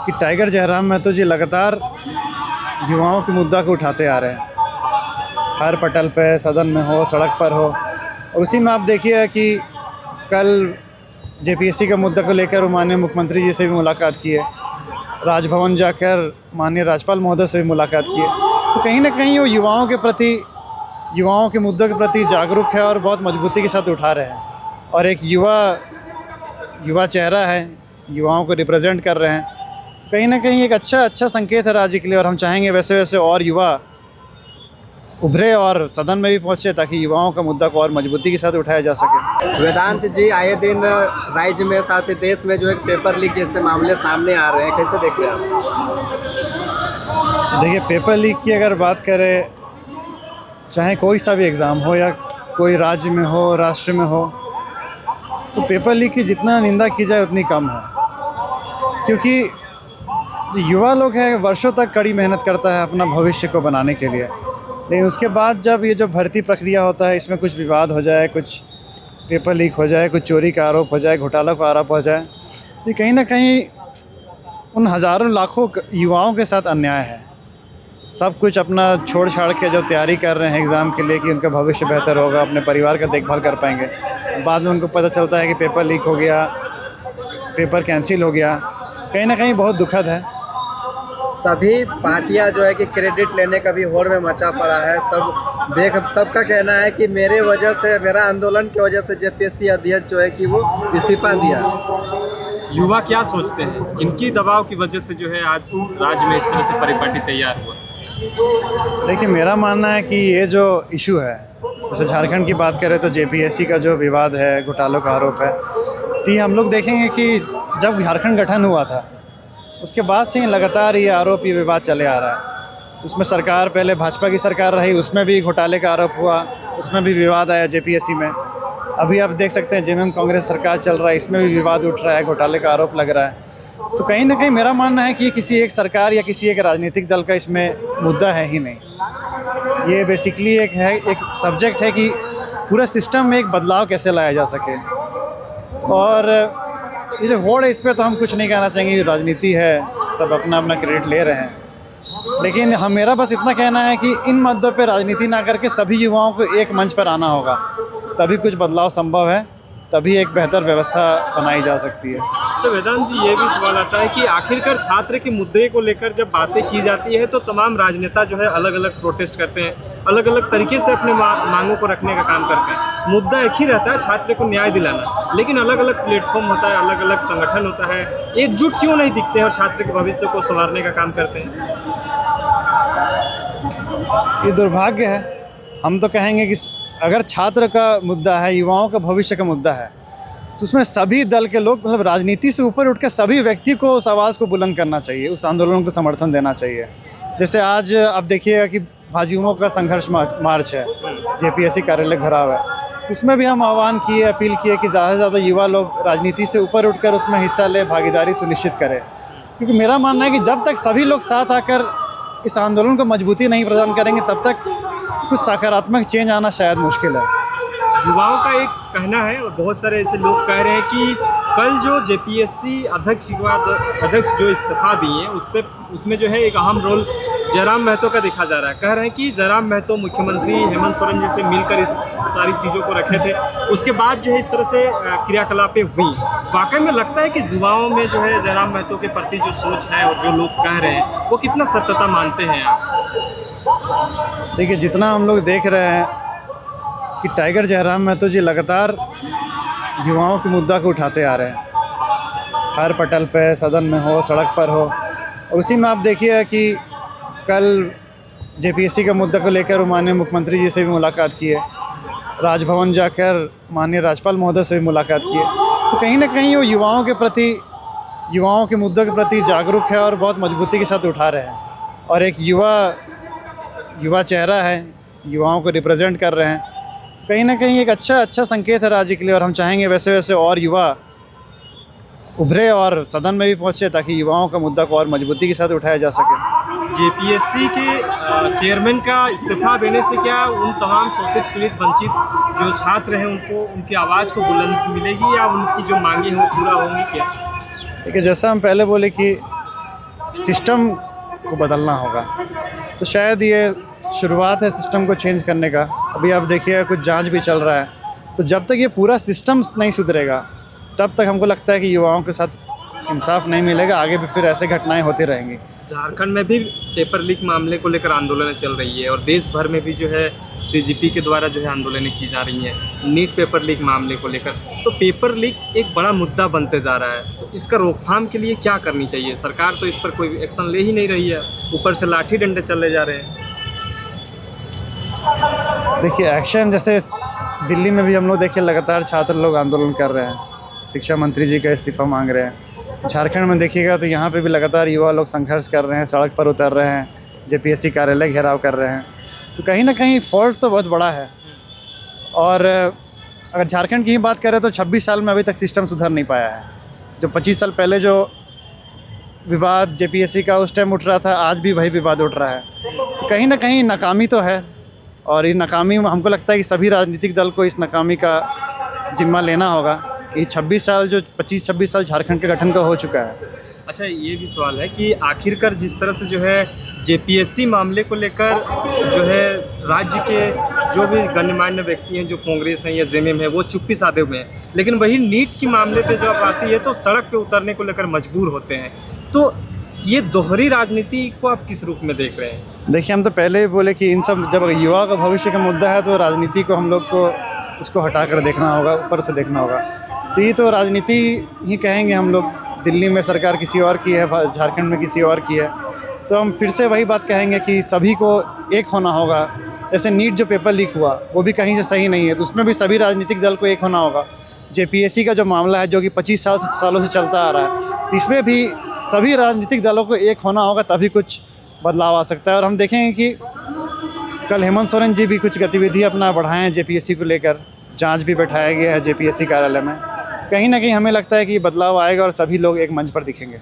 कि टाइगर जयराम महतो जी लगातार युवाओं के मुद्दा को उठाते आ रहे हैं, हर पटल पे, सदन में हो, सड़क पर हो। और उसी में आप देखिए कि कल जेपीएससी का मुद्दा को लेकर वो माननीय मुख्यमंत्री जी से भी मुलाकात की है, राजभवन जाकर माननीय राज्यपाल महोदय से भी मुलाकात की है। तो कहीं ना कहीं वो युवाओं के प्रति, युवाओं के मुद्दों के प्रति जागरूक है और बहुत मजबूती के साथ उठा रहे हैं। और एक युवा चेहरा है, युवाओं को रिप्रेजेंट कर रहे हैं। तो कहीं ना कहीं एक अच्छा संकेत है राज्य के लिए। और हम चाहेंगे वैसे वैसे और युवा उभरे और सदन में भी पहुंचे, ताकि युवाओं का मुद्दा को और मजबूती के साथ उठाया जा सके। वेदांत जी, आए दिन राज्य में साथ ही देश में जो एक पेपर लीक जैसे मामले सामने आ रहे हैं, कैसे देख रहे हैं आप? देखिए, पेपर लीक की अगर बात करें, चाहे कोई सा भी एग्ज़ाम हो या कोई राज्य में हो, राष्ट्र में हो, तो पेपर लीक की जितना निंदा की जाए उतनी कम है। क्योंकि जो युवा लोग हैं, वर्षों तक कड़ी मेहनत करता है अपना भविष्य को बनाने के लिए, लेकिन उसके बाद जब ये जो भर्ती प्रक्रिया होता है, इसमें कुछ विवाद हो जाए, कुछ पेपर लीक हो जाए, कुछ चोरी का आरोप हो जाए, घोटाला का आरोप हो जाए, तो कहीं ना कहीं उन हज़ारों लाखों युवाओं के साथ अन्याय है। सब कुछ अपना छोड़ छाड़ के जो तैयारी कर रहे हैं एग्ज़ाम के लिए कि उनका भविष्य बेहतर होगा, अपने परिवार का देखभाल कर पाएंगे, बाद में उनको पता चलता है कि पेपर लीक हो गया, पेपर कैंसिल हो गया। कहीं ना कहीं बहुत दुखद है। सभी पार्टियां जो है कि क्रेडिट लेने का भी होड़ में मचा पड़ा है। सबका कहना है कि मेरे वजह से, मेरा आंदोलन की वजह से जेपीएससी अध्यक्ष जो है कि वो इस्तीफा दिया। युवा क्या सोचते हैं, किनकी दबाव की वजह से जो है आज राज्य में इस तरह से परिपाटी तैयार हुआ? देखिए, मेरा मानना है कि ये जो इशू है, जैसे झारखंड की बात करें तो जेपीएससी का जो विवाद है, घोटालों का आरोप है, तो ये हम लोग देखेंगे कि जब झारखंड गठन हुआ था उसके बाद से ही लगातार ये आरोप, ये विवाद चले आ रहा है। उसमें सरकार, पहले भाजपा की सरकार रही, उसमें भी घोटाले का आरोप हुआ, उसमें भी विवाद आया जेपीएससी में। अभी आप देख सकते हैं जेएमएम कांग्रेस सरकार चल रहा है, इसमें भी विवाद उठ रहा है, घोटाले का आरोप लग रहा है। तो कहीं ना कहीं मेरा मानना है कि किसी एक सरकार या किसी एक राजनीतिक दल का इसमें मुद्दा है ही नहीं। ये बेसिकली एक सब्जेक्ट है कि पूरा सिस्टम में एक बदलाव कैसे लाया जा सके। और ये जो होड़ है, इस पर तो हम कुछ नहीं कहना चाहेंगे, राजनीति है, सब अपना अपना क्रेडिट ले रहे हैं। लेकिन मेरा बस इतना कहना है कि इन मुद्दों पे राजनीति ना करके सभी युवाओं को एक मंच पर आना होगा, तभी कुछ बदलाव संभव है, तभी एक बेहतर व्यवस्था बनाई जा सकती है। अच्छा वेदांत जी, ये भी सवाल आता है कि आखिरकार छात्र के मुद्दे को लेकर जब बातें की जाती है तो तमाम राजनेता जो है अलग अलग प्रोटेस्ट करते हैं, अलग अलग तरीके से अपने मांगों को रखने का काम करते हैं। मुद्दा एक ही रहता है, छात्र को न्याय दिलाना, लेकिन अलग अलग प्लेटफॉर्म होता है, अलग अलग संगठन होता है। एकजुट क्यों नहीं दिखते हैं और छात्र के भविष्य को संवारने का काम करते हैं? ये दुर्भाग्य है। हम तो कहेंगे कि अगर छात्र का मुद्दा है, युवाओं का भविष्य का मुद्दा है, तो उसमें सभी दल के लोग, मतलब राजनीति से ऊपर उठ कर सभी व्यक्ति को उस आवाज़ को बुलंद करना चाहिए, उस आंदोलन को समर्थन देना चाहिए। जैसे आज आप देखिएगा कि भाजयुमो का संघर्ष मार्च है, जेपीएससी कार्यालय घेराव है, उसमें भी हम आह्वान किए, अपील किए कि ज़्यादा से ज़्यादा युवा लोग राजनीति से ऊपर उठकर उसमें हिस्सा ले, भागीदारी सुनिश्चित करें। क्योंकि मेरा मानना है कि जब तक सभी लोग साथ आकर इस आंदोलन को मजबूती नहीं प्रदान करेंगे, तब तक कुछ सकारात्मक चेंज आना शायद मुश्किल है। युवाओं का एक कहना है और बहुत सारे ऐसे लोग कह रहे हैं कि कल जो जेपीएससी अध्यक्ष जो इस्तीफा दिए, उसमें जो है एक अहम रोल जयराम महतो का देखा जा रहा है। कह रहे हैं कि जयराम महतो मुख्यमंत्री हेमंत सोरेन जी से मिलकर इस सारी चीज़ों को रखे थे, उसके बाद जो है इस तरह से क्रियाकलापें हुई। वाकई में लगता है कि युवाओं में जो है जयराम महतो के प्रति जो सोच है और जो लोग कह रहे हैं, वो कितना सत्यता मानते हैं आप? देखिए, जितना हम लोग देख रहे हैं कि टाइगर जयराम महतो जी लगातार युवाओं के मुद्दा को उठाते आ रहे हैं, हर पटल पे, सदन में हो, सड़क पर हो। और उसी में आप देखिए कि कल जेपीएससी का मुद्दा को लेकर माननीय मुख्यमंत्री जी से भी मुलाकात की है, राजभवन जाकर माननीय राज्यपाल महोदय से भी मुलाकात की है। तो कहीं ना कहीं वो युवाओं के प्रति, युवाओं के मुद्दों के प्रति जागरूक है और बहुत मजबूती के साथ उठा रहे हैं। और एक युवा चेहरा है, युवाओं को रिप्रेजेंट कर रहे हैं। तो कहीं ना कहीं एक अच्छा संकेत है राज्य के लिए। और हम चाहेंगे वैसे वैसे और युवा उभरे और सदन में भी पहुंचे, ताकि युवाओं का मुद्दा को और मजबूती के साथ उठाया जा सके। जेपीएससी के चेयरमैन का इस्तीफा देने से क्या उन तमाम शोषित, पीड़ित, वंचित जो छात्र हैं उनको उनकी आवाज़ को बुलंद मिलेगी या उनकी जो मांगे हैं वो पूरा होंगी क्या? देखिए, जैसा हम पहले बोले कि सिस्टम को बदलना होगा। तो शायद ये शुरुआत है सिस्टम को चेंज करने का। अभी आप देखिए कुछ जांच भी चल रहा है, तो जब तक ये पूरा सिस्टम नहीं सुधरेगा तब तक हमको लगता है कि युवाओं के साथ इंसाफ नहीं मिलेगा, आगे भी फिर ऐसे घटनाएं होती रहेंगी। झारखंड में भी पेपर लीक मामले को लेकर आंदोलनें चल रही है और देश भर में भी जो है सीजीपी के द्वारा जो है आंदोलनें की जा रही हैं नीट पेपर लीक मामले को लेकर। तो पेपर लीक एक बड़ा मुद्दा बनते जा रहा है, तो इसका रोकथाम के लिए क्या करनी चाहिए? सरकार तो इस पर कोई एक्शन ले ही नहीं रही है, ऊपर से लाठी डंडे चले जा रहे हैं। देखिए एक्शन, जैसे दिल्ली में भी हम लोग देखिए लगातार छात्र लोग आंदोलन कर रहे हैं, शिक्षा मंत्री जी का इस्तीफ़ा मांग रहे हैं। झारखंड में देखिएगा तो यहाँ पे भी लगातार युवा लोग संघर्ष कर रहे हैं, सड़क पर उतर रहे हैं, जेपीएससी कार्यालय घेराव कर रहे हैं। तो कहीं ना कहीं फॉल्ट तो बहुत बड़ा है। और अगर झारखंड की ही बात करें तो 26 साल में अभी तक सिस्टम सुधर नहीं पाया है। जो 25 साल पहले जो विवाद जेपीएससी का उस टाइम उठ रहा था, आज भी वही विवाद उठ रहा है। तो कहीं ना कहीं नाकामी तो है, और ये नाकामी हमको लगता है कि सभी राजनीतिक दल को इस नाकामी का जिम्मा लेना होगा कि 26 साल जो 25-26 साल झारखंड के गठन का हो चुका है। अच्छा, ये भी सवाल है कि आखिरकार जिस तरह से जो है जेपीएससी मामले को लेकर जो है राज्य के जो भी गणमान्य व्यक्ति हैं, जो कांग्रेस हैं या जेएमएम है, वो चुप्पी साधे हुए हैं, लेकिन वही नीट के मामले पे जब आती है तो सड़क पे उतरने को लेकर मजबूर होते हैं। तो ये दोहरी राजनीति को आप किस रूप में देख रहे हैं? देखिए, हम तो पहले ही बोले कि इन सब, जब युवा का भविष्य का मुद्दा है तो राजनीति को हम लोग को इसको हटा कर देखना होगा, ऊपर से देखना होगा। तो ये तो राजनीति ही कहेंगे हम लोग। दिल्ली में सरकार किसी और की है, झारखंड में किसी और की है, तो हम फिर से वही बात कहेंगे कि सभी को एक होना होगा। जैसे नीट जो पेपर लीक हुआ वो भी कहीं से सही नहीं है, तो उसमें भी सभी राजनीतिक दल को एक होना होगा। जेपीएससी का जो मामला है जो कि 25 सालों से चलता आ रहा है, तो इसमें भी सभी राजनीतिक दलों को एक होना होगा, तभी कुछ बदलाव आ सकता है। और हम देखेंगे कि कल हेमंत सोरेन जी भी कुछ गतिविधि अपना बढ़ाएं हैं जेपीएससी को लेकर, जांच भी बैठाया गया है जेपीएससी कार्यालय में। तो कहीं ना कहीं हमें लगता है कि बदलाव आएगा और सभी लोग एक मंच पर दिखेंगे।